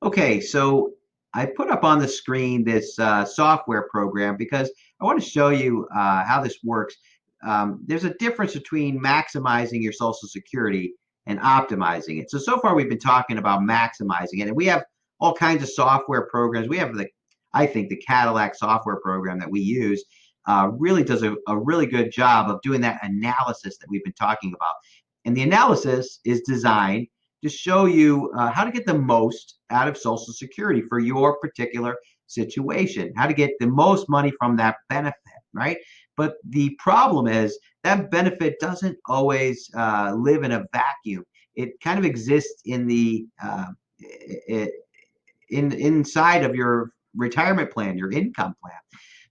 Okay, so I put up on the screen this software program because I want to show you how this works. There's a difference between maximizing your Social Security and optimizing it. So far we've been talking about maximizing it, and we have all kinds of software programs. We have I think the Cadillac software program that we use really does a really good job of doing that analysis that we've been talking about. And the analysis is designed to show you how to get the most out of Social Security for your particular situation, how to get the most money from that benefit, right? But the problem is that benefit doesn't always live in a vacuum. It kind of exists in the inside of your retirement plan, your income plan.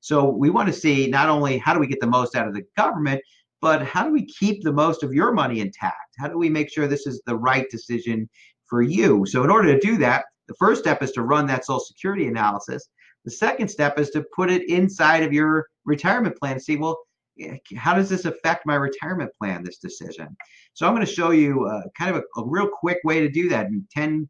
So we want to see not only how do we get the most out of the government, but how do we keep the most of your money intact? How do we make sure this is the right decision for you? So in order to do that, the first step is to run that Social Security analysis. The second step is to put it inside of your retirement plan and see, well, how does this affect my retirement plan, this decision? So I'm going to show you kind of a real quick way to do that in 10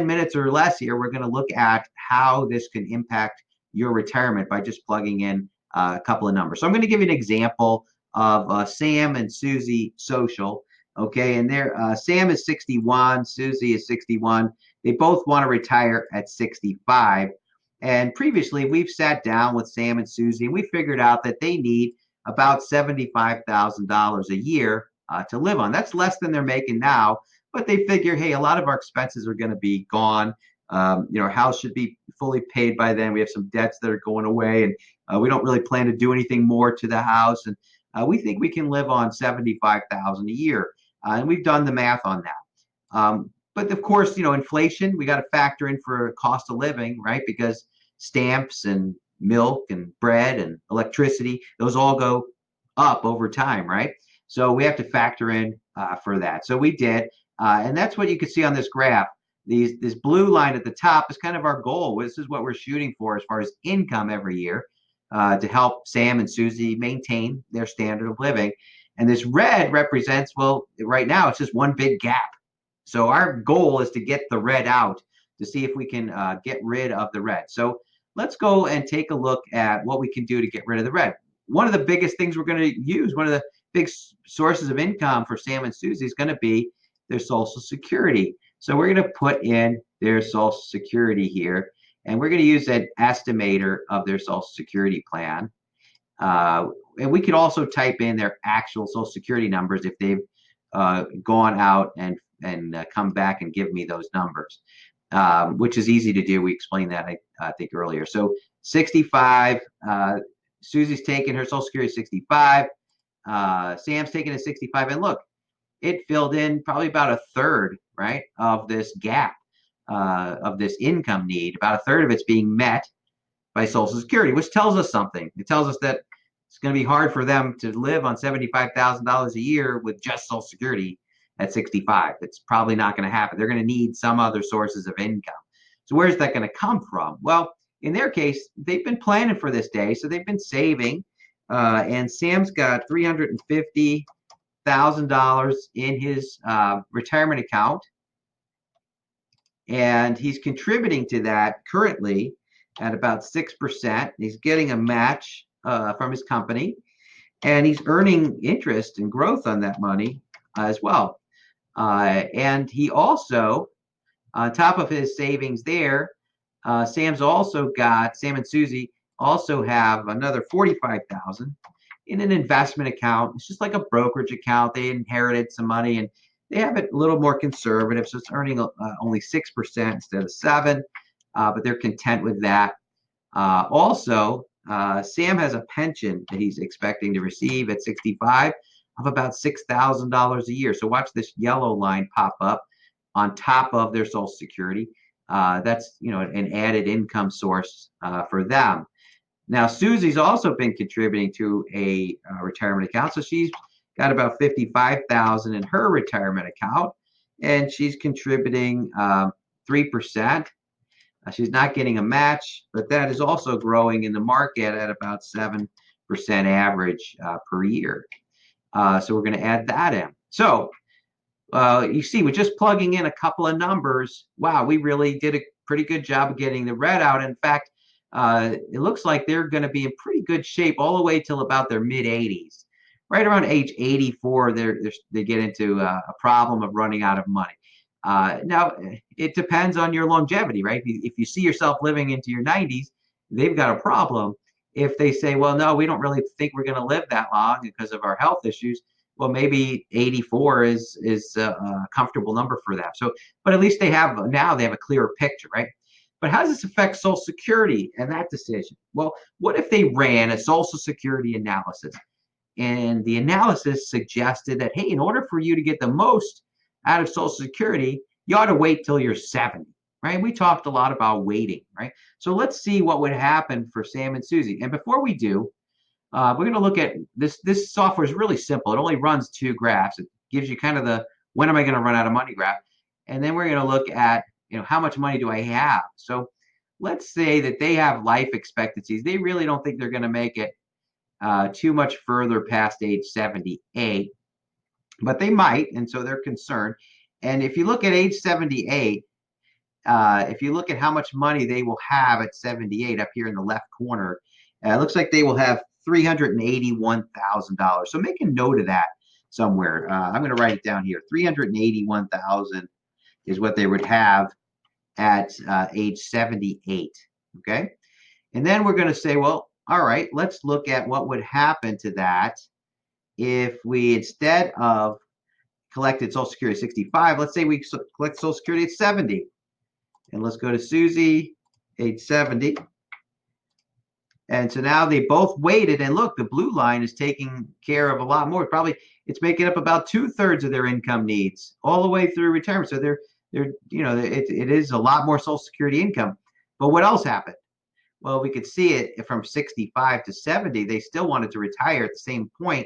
minutes or less here. We're going to look at how this can impact your retirement by just plugging in a couple of numbers. So I'm going to give you an example of Sam and Susie Social. Okay, and there, Sam is 61, Susie is 61. They both want to retire at 65. And previously, we've sat down with Sam and Susie, and we figured out that they need about $75,000 a year to live on. That's less than they're making now, but they figure, hey, a lot of our expenses are going to be gone. Our house should be fully paid by then. We have some debts that are going away, and we don't really plan to do anything more to the house. And we think we can live on 75,000 a year, and we've done the math on that. But of course, inflation we got to factor in for cost of living, right? Because stamps and milk and bread and electricity, those all go up over time, right? So we have to factor in for that. So we did, and that's what you can see on this graph. This blue line at the top is kind of our goal. This is what we're shooting for as far as income every year to help Sam and Susie maintain their standard of living. And this red represents, well, right now it's just one big gap. So our goal is to get the red out to see if we can get rid of the red. So let's go and take a look at what we can do to get rid of the red. One of the biggest things we're going to use, one of the big sources of income for Sam and Susie is going to be their Social Security. So we're going to put in their Social Security here, and we're going to use an estimator of their Social Security plan. And we could also type in their actual Social Security numbers if they've gone out and come back and give me those numbers, which is easy to do. We explained that, I think, earlier. So 65, Susie's taking her Social Security 65, Sam's taking a 65, and look, it filled in probably about a third, right, of this gap, of this income need. About a third of it's being met by Social Security, which tells us something. It tells us that it's going to be hard for them to live on $75,000 a year with just Social Security at 65. It's probably not going to happen. They're going to need some other sources of income. So where's that going to come from? Well, in their case, they've been planning for this day, so they've been saving. And Sam's got $350,000 in his retirement account, and he's contributing to that currently at about 6%. He's getting a match from his company, and he's earning interest and growth on that money as well. And he also, on top of his savings there, Sam and Susie also have another 45,000 in an investment account. It's just like a brokerage account. They inherited some money, and they have it a little more conservative, so it's earning only 6% instead of 7%, but they're content with that. Also, Sam has a pension that he's expecting to receive at 65 of about $6,000 a year. So watch this yellow line pop up on top of their Social Security. That's an added income source for them. Now, Susie's also been contributing to a retirement account, so she's got about 55,000 in her retirement account, and she's contributing 3%. She's not getting a match, but that is also growing in the market at about 7% average per year. So we're going to add that in. So You see, with just plugging in a couple of numbers, wow, we really did a pretty good job of getting the red out. In fact, it looks like they're going to be in pretty good shape all the way till about their mid 80s. Right around age 84, they get into a problem of running out of money. Now, it depends on your longevity, right? If you see yourself living into your 90s, they've got a problem. If they say, well, no, we don't really think we're going to live that long because of our health issues, well, maybe 84 is a comfortable number for them. So, but at least they have a clearer picture, right? But how does this affect Social Security and that decision? Well, what if they ran a Social Security analysis? And the analysis suggested that, hey, in order for you to get the most out of Social Security, you ought to wait till you're 70, right? We talked a lot about waiting, right? So let's see what would happen for Sam and Susie. And before we do, we're going to look at this. This software is really simple. It only runs 2 graphs. It gives you kind of the when am I going to run out of money graph, and then we're going to look at how much money do I have. So let's say that they have life expectancies. They really don't think they're going to make it too much further past age 78, but they might, and so they're concerned. And if you look at age 78, if you look at how much money they will have at 78 up here in the left corner, it looks like they will have $381,000. So make a note of that somewhere. I'm going to write it down here. 381,000 is what they would have at age 78. Okay. And then we're going to say, well, all right, let's look at what would happen to that if we, instead of collected Social Security at 65, let's say we collect Social Security at 70. And let's go to Susie, age 70. And so now they both waited, and look, the blue line is taking care of a lot more. Probably it's making up about 2/3 of their income needs all the way through retirement. So it is a lot more Social Security income. But what else happened? Well, we could see it from 65 to 70. They still wanted to retire at the same point.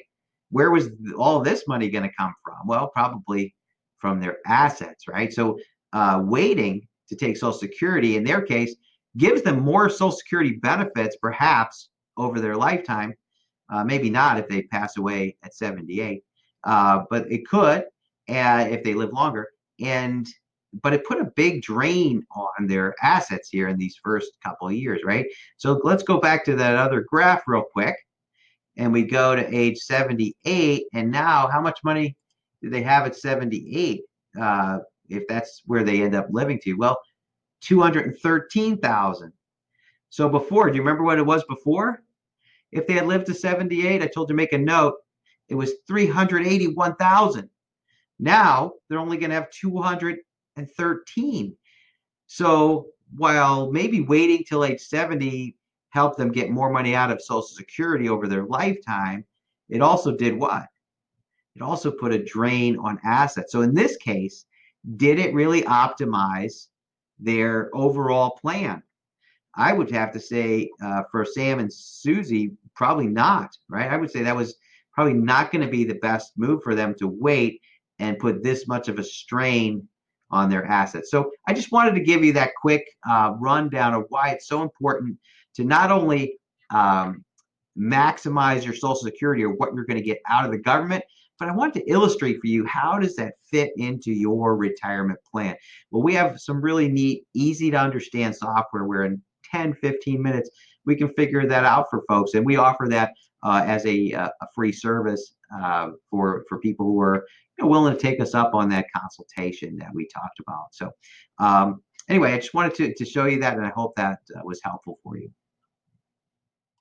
Where was all this money going to come from? Well, probably from their assets, right? So waiting to take Social Security, in their case, gives them more Social Security benefits, perhaps over their lifetime. Maybe not if they pass away at 78, but it could if they live longer. But it put a big drain on their assets here in these first couple of years, right? So let's go back to that other graph real quick, and we go to age 78. And now, how much money do they have at 78? If that's where they end up living to? Well, 213,000. So before, do you remember what it was before? If they had lived to 78, I told you to make a note, it was 381,000. Now they're only going to have 213. So while maybe waiting till age 70 helped them get more money out of Social Security over their lifetime, it also did what? It also put a drain on assets. So in this case, did it really optimize their overall plan? I would have to say for Sam and Susie, probably not, right? I would say that was probably not going to be the best move for them to wait and put this much of a strain on their assets. So I just wanted to give you that quick rundown of why it's so important to not only maximize your Social Security or what you're going to get out of the government, but I want to illustrate for you, how does that fit into your retirement plan? Well, we have some really neat, easy to understand software where in 10, 15 minutes, we can figure that out for folks. And we offer that as a free service for people who are willing to take us up on that consultation that we talked about. So anyway, I just wanted to show you that, and I hope that was helpful for you.